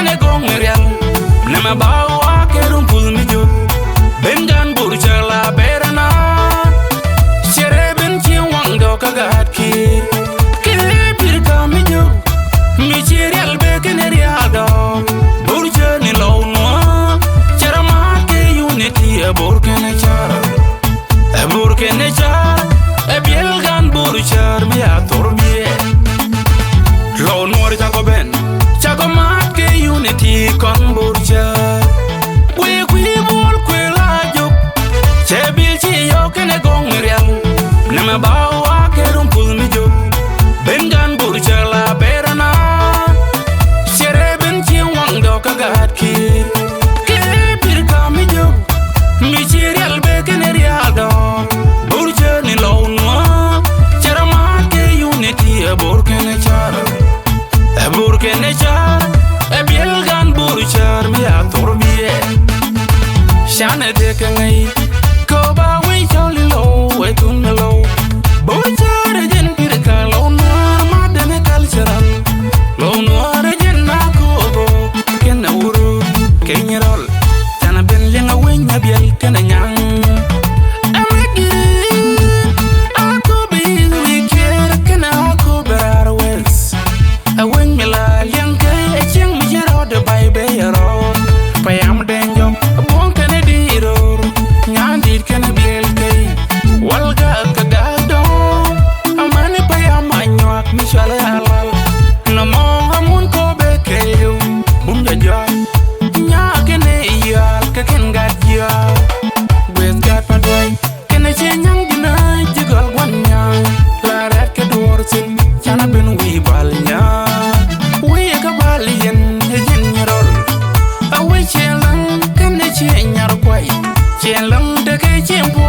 kene gong real nema bawa kerum pul mi jo bengan Borchar la berana sere ben chi wang do kagat ki kele pir ka mi jo mi chirial be kene real do Borchar ni Lou Nuer charama ke unity e borkene chara e borkene chara e bielgan Borchar mi atorbie Lou Nuer chago ben chago mat ke unity kon Borchar we bol kwe la jok chebil chi yo kene gong real nema bawa kerum pul mi jo bengan Borchar la berana sere ben chi wang do kagat ki kele pir ka mi jo mi chirial be kene real do Borchar ni Lou Nuer charama ke unity e borkene chara e borkene chara e bielgan Borchar mi atorbie shane de kangai ko ba we jolly low we tun low Borchar jen pir ka Lou Nuer ma de ne cultural Lou Nuer jen na Akobo ken Uror ken Nyirol tana ben lenga wenya biel ken nyang amagi Akobo we care ken Akobo wels a wen mila lenga e cheng mi jero de bay be yero payam denjo bon ken diro nyandi ken biel kay walga kagado amane payam anyak mi shala halal no mo amun ko be kayo bum ja nya ken yal ka ken gadya wes gat padway ken chenyang dina jigal wanya la rat ke dor sin chana ben wi bal nya wi ka bal yen jen Nyirol awe chelang ken chenyar kwai chelang de ke chempo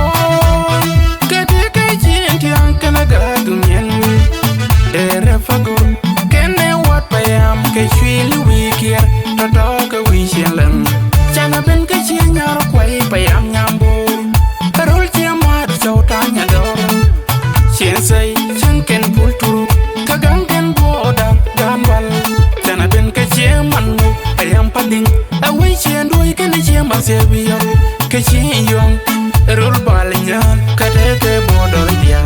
ke de ke chen tiang ken gadu nyen de refagur ken wat payam ke chwili wi kier to do ke wi chelang chana ben ke chenyar kwai payam nyambo karol chemar chotanya do chen sai chen ken pulturu kagang ken boda ganwal chana ben ke cheman payam pading awe chen doi ken chemar sebiyo ke chen yong rol balinyan kade ke bodo dia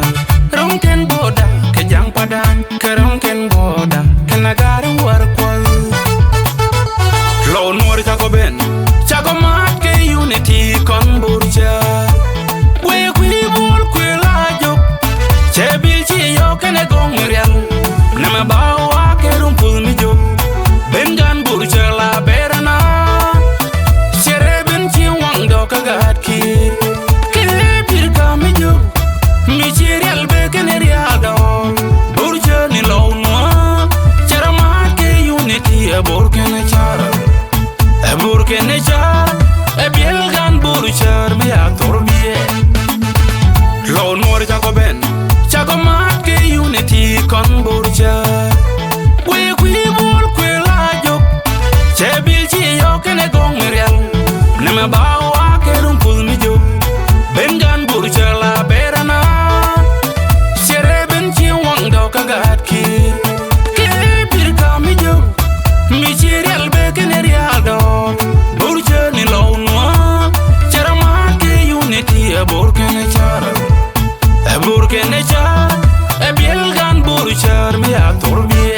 rom ken boda ke jang padan kerom ken boda ken agar war kwal Lou Nuer chago ben chago mat ke unity kon Borchar we bol kwe la jok chebil chi yo kene gong real nema bawa kerum pul mi jo bengan Borchar la berana sere ben chi wang do kagat ki kele pir ka mi jo mi chirial be kene real do Borchar ni Lou Nuer charama ke unity e borkene chara e borkene chara e bielgan Borchar mi atorbie Lou Nuer chago ben chago mat ke unity kon Borchar we bol kwe la jok chebil chi yo kene gong real nema bawa kerum pul mi jo bengan Borchar la berana sere ben chi wang do kagat ki kele pir ka mi jo mi chirial be kene real do Borchar ni Lou Nuer charama ke unity e borkene chara e borkene chara e bielgan Borchar mi atorbie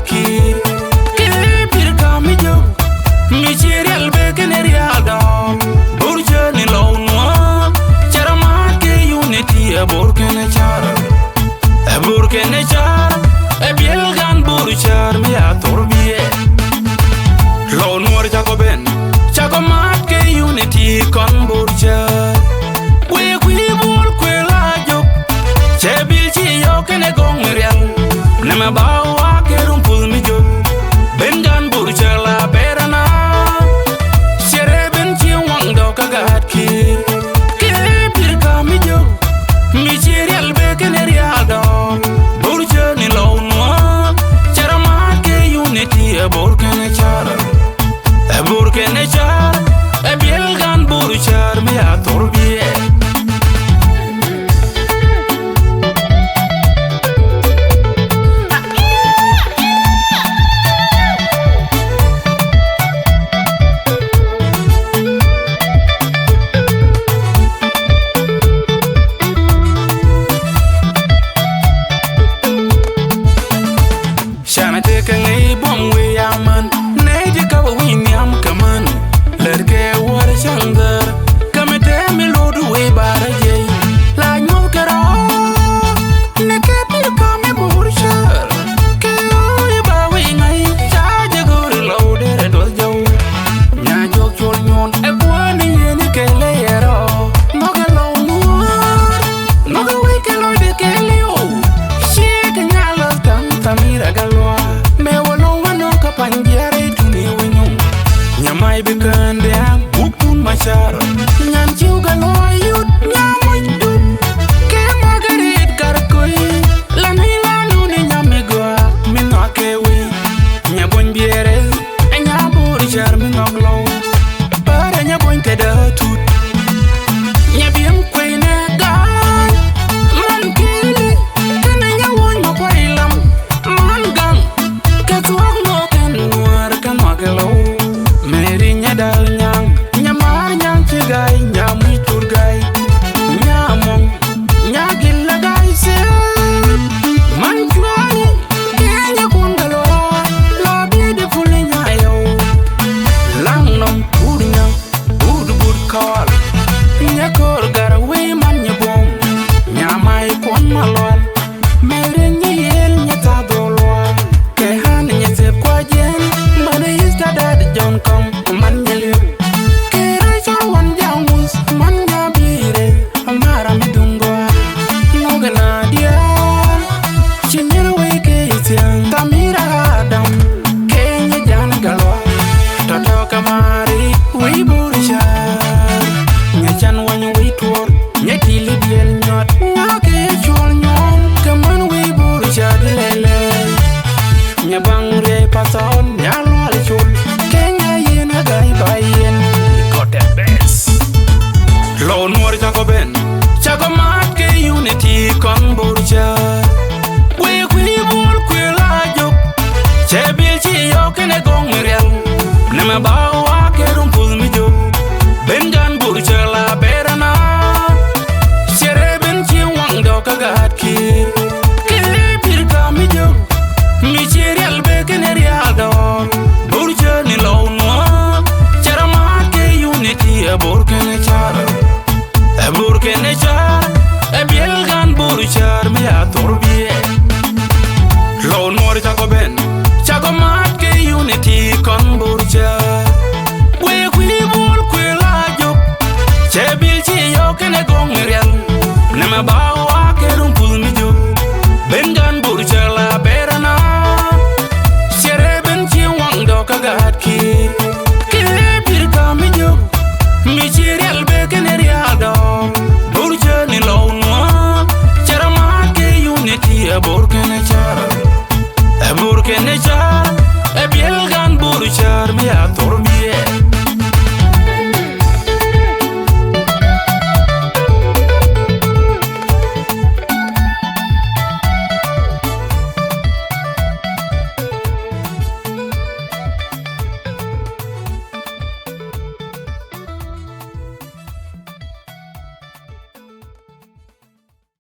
ki pir kami jo mi chirial be keneria da Borchär ni Lou Nuer charamat ke unity e Borkene char e bielgan Borchär mi atorbie Lou Nuer chako ben chako mat ke unity kon Borchär we bol kwe la jok che bil chi yo kene gong real ne ma ba wa ke rumpul mi jok ben gan Borchär la berana chere ben chi wang do kagat ki pir ka mi jok mi chirial be kene real do Borchär ni Lou Nuer charamat ke unity e Borkene char e bielgan Borchär mi atorbie Lou Nuer chako ben chako mat ke unity kon Borchär we bol kwe la jok che bil chi yo kene gong real ne ma ba wa ke rumpul mi jok ben gan Borchär la berana chere ben chi wang do kagat ki pir ka mi jok mi chirial be kene real do Borchär ni Lou Nuer charamat ke unity e Borkene char e bielgan Borchär mi atorbie Lou Nuer chako ben chako mat ke unity kon Borchär we bol kwe la jok che bil chi yo kene gong real ne ma ba wa